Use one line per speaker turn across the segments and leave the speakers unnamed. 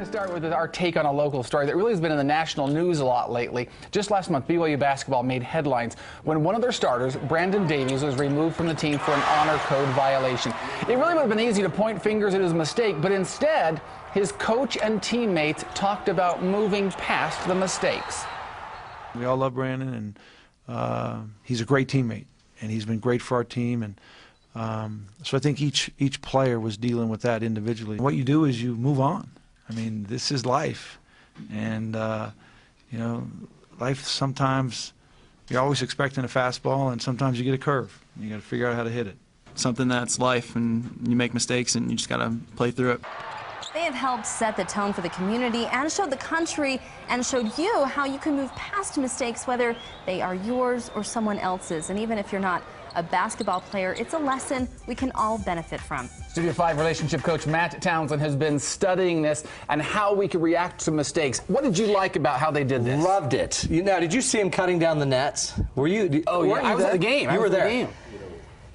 To start with our take on a local story that really has been in the national news a lot lately. Just last month, BYU basketball made headlines when one of their starters, Brandon Davies, was removed from the team for an honor code violation. It really would have been easy to point fingers at his mistake, but instead, his coach and teammates talked about moving past the mistakes.
We all love Brandon, and he's a great teammate, and he's been great for our team. And so I think each player was dealing with that individually. What you do is you move on. I mean, this is life, and you know, life sometimes you're always expecting a fastball, and sometimes you get a curve. You got to figure out how to hit it.
Something that's life, and you make mistakes, and you just got to play through it.
They have helped set the tone for the community and showed the country and showed you how you can move past mistakes, whether they are yours or someone else's. And even if you're not a basketball player, it's a lesson we can all benefit from.
Studio 5 relationship coach Matt Townsend has been studying this and how we can react to mistakes. What did you like about how they did this?
Loved it. Now, did you see him cutting down the nets? Were you?
Oh, yeah. I was at the game.
You were there.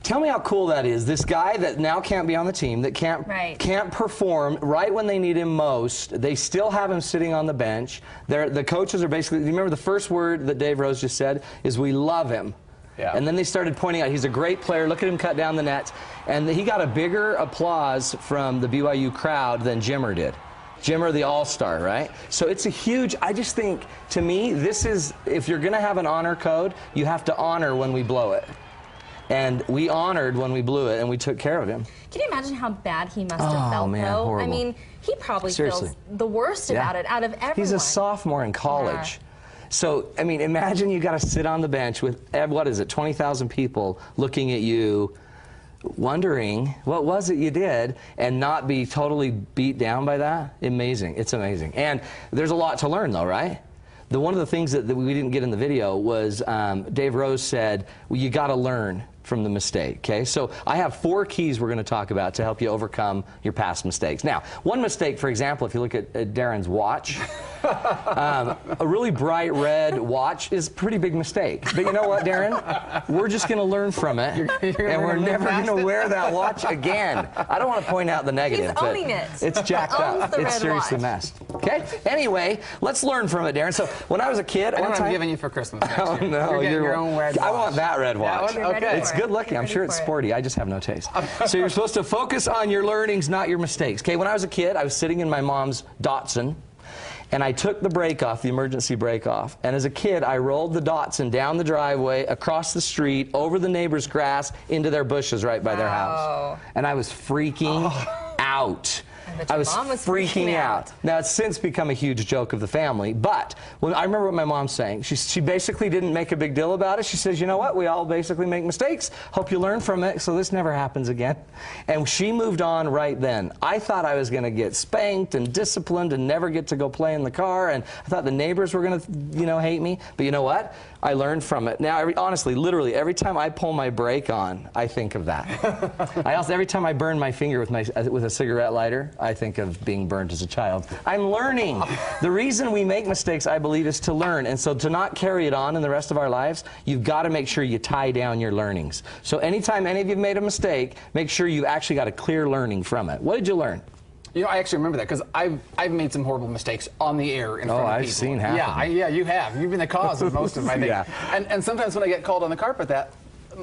Tell me how cool that is. This guy that now can't be on the team, that can't perform right when they need him most. They still have him sitting on the bench. The coaches are basically, you remember the first word that Dave Rose just said is, "We love him." Yeah. And then they started pointing out he's a great player. Look at him cut down the nets. And he got a bigger applause from the BYU crowd than Jimmer did. Jimmer, the all-star, right? So it's a huge, I just think, to me, this is, if you're going to have an honor code, you have to honor when we blow it. And we honored when we blew it, and we took care of him.
Can you imagine how bad he must have felt,
man,
though?
horrible.
I mean, he probably feels the worst about it out of everyone.
He's a sophomore in college. So, I mean, imagine you got to sit on the bench with, what is it, 20,000 people looking at you, wondering what was it you did, and not be totally beat down by that. Amazing. It's amazing. And there's a lot to learn, though, right? One of the things that we didn't get in the video was Dave Rose said, well, you got to learn from the mistake, okay? So I have 4 keys we're going to talk about to help you overcome your past mistakes. Now, one mistake, for example, if you look at Darren's watch, a really bright red watch is a pretty big mistake. But you know what, Darren? We're just going to learn from it, and we're never going to wear that watch again. I don't want to point out the negative.
He's owning it.
It's jacked up. It's seriously messed. Okay? Anyway, let's learn from it, Darren. So when I was a kid,
what I'm giving you for Christmas next year.
Oh, no.
You're getting your own red watch.
I want that red watch.
Okay.
It's good looking. I'm sure it's sporty. I just have no taste. So you're supposed to focus on your learnings, not your mistakes. Okay, when I was a kid, I was sitting in my mom's Datsun, and I took the brake off, the emergency brake off. And as a kid, I rolled the Datsun down the driveway, across the street, over the neighbor's grass, into their bushes right by their house. And I was freaking out. I was freaking out. Now, it's since become a huge joke of the family, but when I remember what my mom's saying. She basically didn't make a big deal about it. She says, you know what, we all basically make mistakes. Hope you learn from it so this never happens again. And she moved on right then. I thought I was going to get spanked and disciplined and never get to go play in the car, and I thought the neighbors were going to, you know, hate me. But you know what? I learned from it. Now, honestly, literally, every time I pull my brake on, I think of that. Every time I burn my finger with a cigarette lighter, I think of being burned as a child. I'm learning. The reason we make mistakes, I believe, is to learn. And so to not carry it on in the rest of our lives, you've got to make sure you tie down your learnings. So anytime any of you have made a mistake, make sure you've actually got a clear learning from it. What did you learn?
You know, I actually remember that because I've made some horrible mistakes on the air in front of people.
I've seen half of them.
Yeah, you have. You've been the cause of most of them, I think. And sometimes when I get called on the carpet,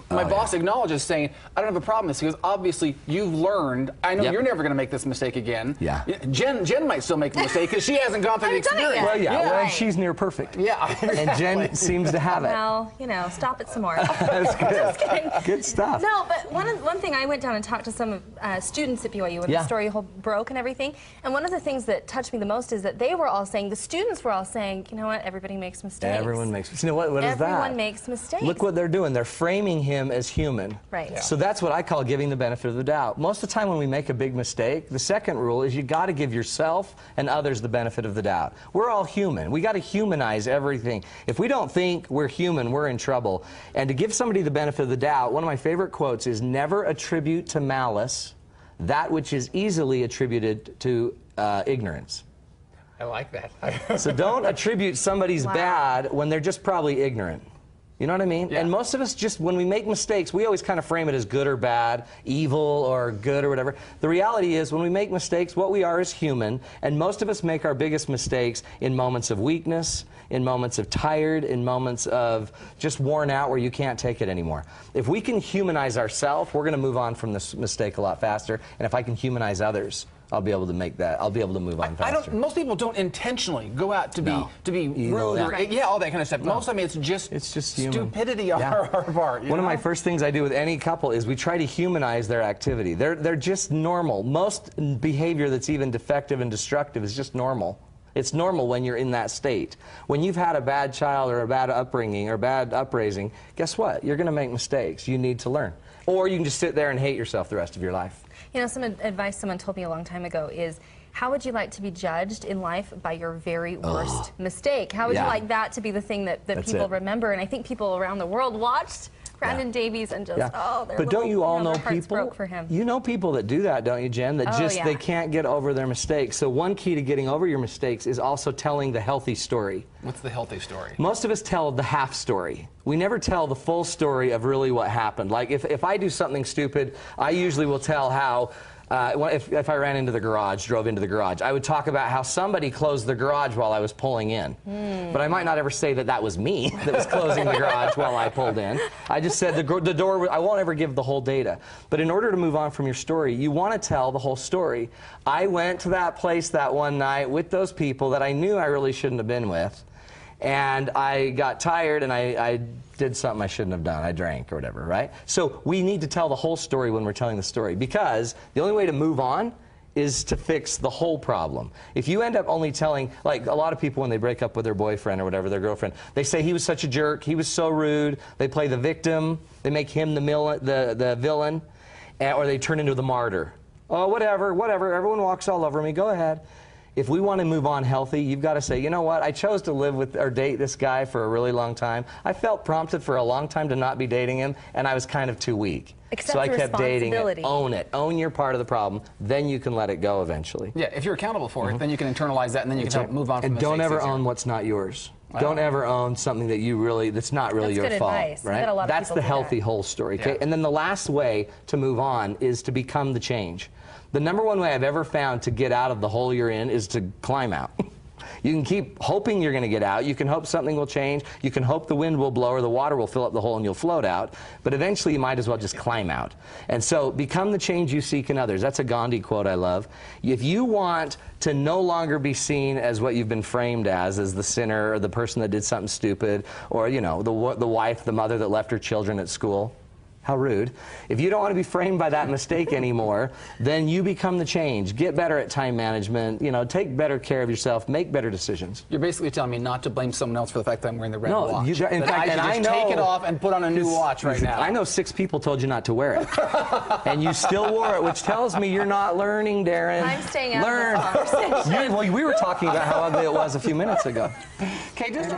my boss acknowledges, saying, I don't have a problem with this, because obviously you've learned. I know you're never going to make this mistake again. Yeah. Jen might still make the mistake because she hasn't gone through the experience.
Well, well, she's near perfect.
Yeah.
And Jen seems to have it.
Well, you know, stop it some more.
That's good.
Just kidding.
Good stuff.
No, but one thing, I went down and talked to some students at BYU when the story broke and everything, and one of the things that touched me the most is that they were all saying, the students were all saying, you know what, everybody makes mistakes.
Everyone makes mistakes. You know what is that?
Everyone makes mistakes.
Look what they're doing. They're framing him as human.
Right. Yeah.
So that's what I call giving the benefit of the doubt. Most of the time when we make a big mistake, the second rule is you got to give yourself and others the benefit of the doubt. We're all human. We got to humanize everything. If we don't think we're human, we're in trouble. And to give somebody the benefit of the doubt, one of my favorite quotes is, never attribute to malice that which is easily attributed to ignorance.
I like that.
So don't attribute somebody's bad when they're just probably ignorant. You know what I mean?
Yeah.
And most of us just, when we make mistakes, we always kind of frame it as good or bad, evil or good or whatever. The reality is, when we make mistakes, what we are is human, and most of us make our biggest mistakes in moments of weakness, in moments of tired, in moments of just worn out where you can't take it anymore. If we can humanize ourselves, we're going to move on from this mistake a lot faster, and if I can humanize others, I'll be able to make that. I'll be able to move on faster.
Most people don't intentionally go out to be
Evil,
rude or all that kind of stuff.
No.
Most of the time, it's just
human.
stupidity on our part.
One of my first things I do with any couple is we try to humanize their activity. They're just normal. Most behavior that's even defective and destructive is just normal. It's normal when you're in that state. When you've had a bad child or a bad upbringing or bad upraising, guess what? You're going to make mistakes. You need to learn. Or you can just sit there and hate yourself the rest of your life.
You know, some advice someone told me a long time ago is, how would you like to be judged in life by your very worst mistake? How would you like that to be the thing that people remember? And I think people around the world watched Brandon Davies and just,
But don't you all know
their hearts
people?
broke for him.
You know people that do that, don't you, Jen? That they can't get over their mistakes. So one key to getting over your mistakes is also telling the healthy story.
What's the healthy story?
Most of us tell the half story. We never tell the full story of really what happened. Like if I do something stupid, I usually will tell how if I ran into the garage, drove into the garage, I would talk about how somebody closed the garage while I was pulling in. But I might not ever say that that was me that was closing the garage while I pulled in. I just said the door, I won't ever give the whole data. But in order to move on from your story, you want to tell the whole story. I went to that place that one night with those people that I knew I really shouldn't have been with. And I got tired and I did something I shouldn't have done. I drank or whatever, right? So we need to tell the whole story when we're telling the story, because the only way to move on is to fix the whole problem. If you end up only telling, like a lot of people when they break up with their boyfriend or whatever, their girlfriend, they say he was such a jerk, he was so rude, they play the victim, they make him the villain, or they turn into the martyr. Oh, whatever, everyone walks all over me, go ahead. If we want to move on healthy, you've got to say, you know what, I chose to live with or date this guy for a really long time. I felt prompted for a long time to not be dating him, and I was kind of too weak. So I kept dating it. Own it. Own your part of the problem. Then you can let it go eventually.
Yeah, if you're accountable for it, then you can internalize that, and then you can help move on from
and
mistakes.
don't ever
easier.
own what's not yours. Don't ever own something that you really, that's not really your fault.
Advice.
Right? That's the healthy whole story. Okay?
Yeah.
And then the last way to move on is to become the change. The number one way I've ever found to get out of the hole you're in is to climb out. You can keep hoping you're going to get out. You can hope something will change. You can hope the wind will blow or the water will fill up the hole and you'll float out. But eventually you might as well just climb out. And so become the change you seek in others. That's a Gandhi quote I love. If you want to no longer be seen as what you've been framed as the sinner or the person that did something stupid, or, you know, the wife, the mother that left her children at school. How rude. If you don't want to be framed by that mistake anymore, then you become the change. Get better at time management, you know, take better care of yourself, make better decisions.
You're basically telling me not to blame someone else for the fact that I'm wearing the red watch.
In fact,
I should take it off and put on a new watch right now.
I know 6 people told you not to wear it. And you still wore it, which tells me you're not learning, Darren.
I'm staying out of this conversation.
Well, we were talking about how ugly it was a few minutes ago.
Okay, just